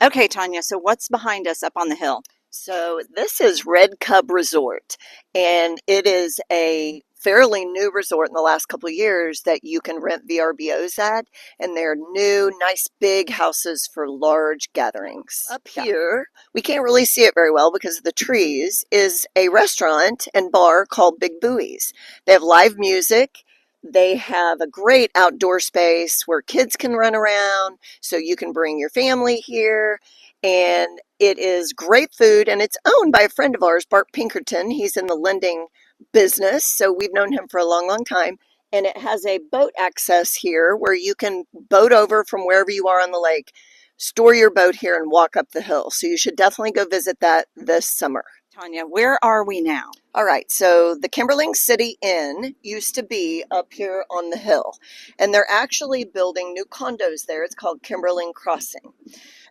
Okay, Tanya, so what's behind us up on the hill? So this is Red Cub Resort, and it is a fairly new resort in the last couple of years that you can rent VRBOs at, and they're new, nice big houses for large gatherings. Up Yeah. here, we can't really see it very well because of the trees, is a restaurant and bar called Big Buoys. They have live music. They have a great outdoor space where kids can run around, so you can bring your family here. And it is great food, and it's owned by a friend of ours, Bart Pinkerton. He's in the lending business, so we've known him for a long, long time. And it has a boat access here where you can boat over from wherever you are on the lake, store your boat here, and walk up the hill. So you should definitely go visit that this summer. Tanya, where are we now? All right, so the Kimberling City Inn used to be up here on the hill, and they're actually building new condos there. It's called Kimberling Crossing.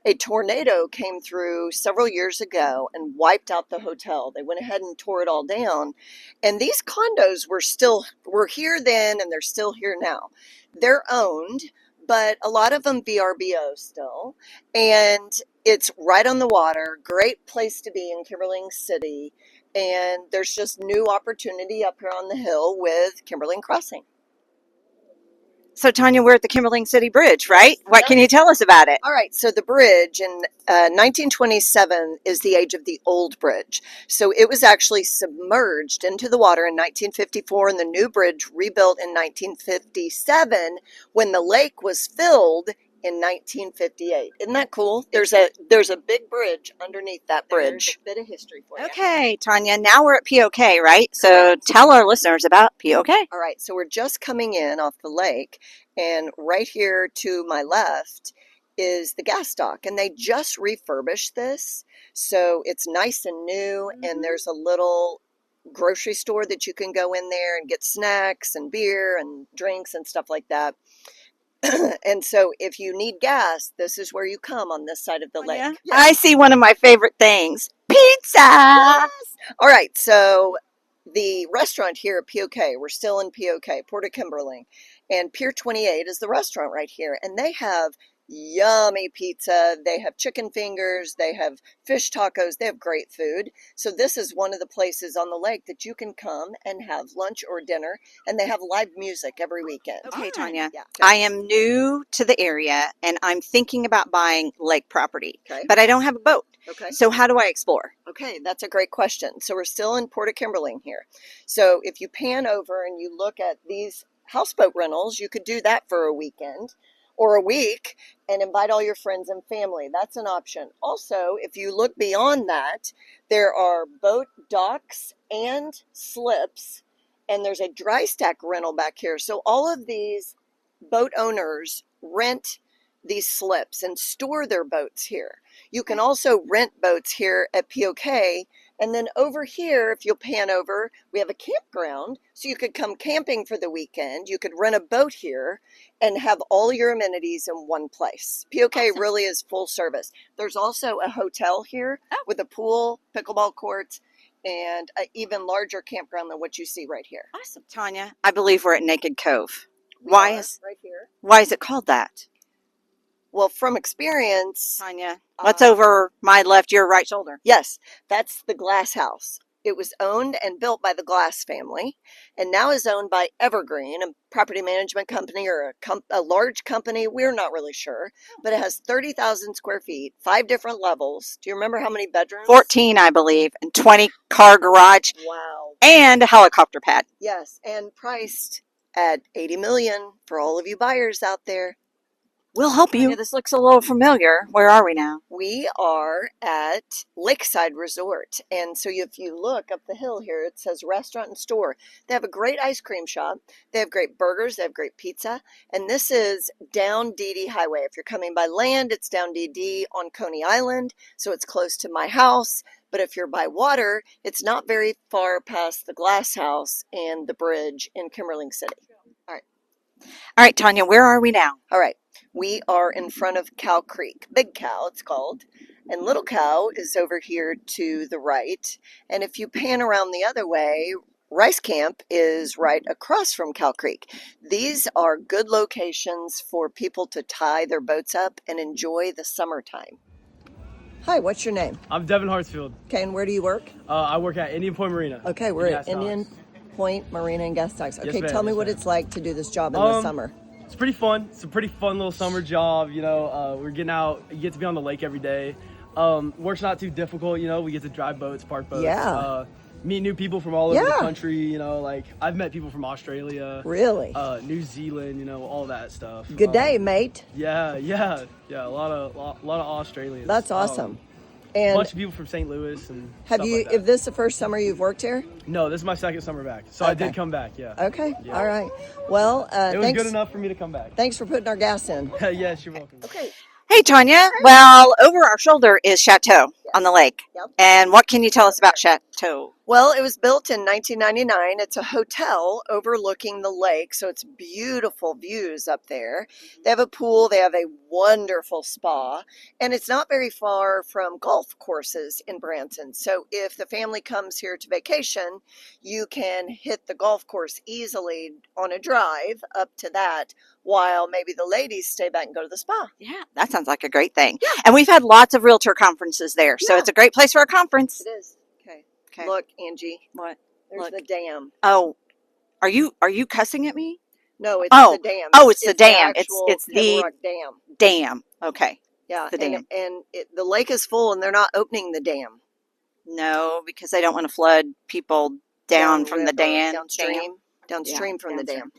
A tornado came through several years ago and wiped out the hotel. They went ahead and tore it all down. And these condos were here then, and they're still here now. They're owned, but a lot of them VRBO still. And it's right on the water. Great place to be in Kimberling City. And there's just new opportunity up here on the hill with Kimberling Crossing. So, Tanya, we're at the Kimberling City Bridge, right? What can you tell us about it? All right, so the bridge in 1927 is the age of the old bridge. So it was actually submerged into the water in 1954, and the new bridge rebuilt in 1957 when the lake was filled in 1958. Isn't that cool? There's a big bridge underneath that bridge. There's a bit of history for you. Okay, Tanya, now we're at POK, right? So tell our listeners about POK. All right, so we're just coming in off the lake, and right here to my left is the gas dock, and they just refurbished this, so it's nice and new. And there's a little grocery store that you can go in there and get snacks and beer and drinks and stuff like that. And so if you need gas, this is where you come on this side of the lake. Yeah. I see one of my favorite things, pizza. Yes. All right, so the restaurant here at POK, we're still in POK, Port of Kimberling, and Pier 28 is the restaurant right here, and they have yummy pizza, they have chicken fingers, they have fish tacos, they have great food. So this is one of the places on the lake that you can come and have lunch or dinner, and they have live music every weekend. Okay, Tanya, Yeah. I am new to the area, and I'm thinking about buying lake property, Okay. but I don't have a boat. Okay. So how do I explore? Okay, that's a great question. So we're still in Port of Kimberling here. So if you pan over and you look at these houseboat rentals, you could do that for a weekend or a week and invite all your friends and family. That's an option. Also, if you look beyond that, there are boat docks and slips, and there's a dry stack rental back here. So all of these boat owners rent these slips and store their boats here. You can also rent boats here at POK. And then over here, if you'll pan over, we have a campground. So you could come camping for the weekend. You could rent a boat here and have all your amenities in one place. POK really is full service. There's also a hotel here with a pool, pickleball courts, and an even larger campground than what you see right here. Awesome. Tanya, I believe we're at Naked Cove. Why is it called that? Well, from experience, Tanya, what's over my left, your right shoulder? Yes, that's the Glass House. It was owned and built by the Glass family, and now is owned by Evergreen, a property management company or a large company. We're not really sure, but it has 30,000 square feet, 5 different levels. Do you remember how many bedrooms? 14, I believe, and 20 car garage. Wow. And a helicopter pad. Yes, and priced at $80 million for all of you buyers out there. We'll help you. This looks a little familiar. Where are we now? We are at Lakeside Resort. And so if you look up the hill here, it says restaurant and store. They have a great ice cream shop. They have great burgers. They have great pizza. And this is down DD Highway. If you're coming by land, it's down DD on Coney Island. So it's close to my house. But if you're by water, it's not very far past the Glass House and the bridge in Kimberling City. All right, Tanya, where are we now? All right. We are in front of Cow Creek. Big Cow, it's called. And Little Cow is over here to the right. And if you pan around the other way, Rice Camp is right across from Cow Creek. These are good locations for people to tie their boats up and enjoy the summertime. Hi, what's your name? I'm Devin Hartsfield. Okay, and where do you work? I work at Indian Point Marina. Okay, we're at Gas Indian docks. Point Marina and Guest Docks. Okay, ma'am, tell me yes, what ma'am. it's like to do this job in the summer. It's pretty fun. It's a pretty fun little summer job. We're getting out. You get to be on the lake every day. Work's not too difficult. We get to drive boats, park boats. Yeah. Meet new people from all over the Yeah. country. I've met people from Australia, Really? New Zealand. All that stuff. Good day, mate. Yeah. A lot of Australians. That's awesome. A And bunch of people from St. Louis and have stuff you? like that. If this is the first summer you've worked here? No, this is my second summer back. So I Okay. did come back. Yeah. Okay. Yeah. All right. Well, It was thanks. good enough for me to come back. Thanks for putting our gas in. Yes, you're welcome. Okay. Hey, Tonya. Well, over our shoulder is Chateau on the lake. Yep. And what can you tell us about Chateau? Well, it was built in 1999. It's a hotel overlooking the lake, so it's beautiful views up there. They have a pool, they have a wonderful spa, and it's not very far from golf courses in Branson. So if the family comes here to vacation, you can hit the golf course easily on a drive up to that, while maybe the ladies stay back and go to the spa. Yeah, that sounds like a great thing. Yeah. And we've had lots of realtor conferences there, so Yeah. it's a great place for a conference. It is. Okay. Okay. Look, Angie, What? there's Look. the dam. Oh, are you cussing at me? No, it's Oh. the dam. Oh, it's the dam. actual It's the Kettle Rock dam. dam. Okay. Yeah, the dam. and the lake is full, and they're not opening the dam No, because they don't want to flood people down from the river, dam. downstream from the dam.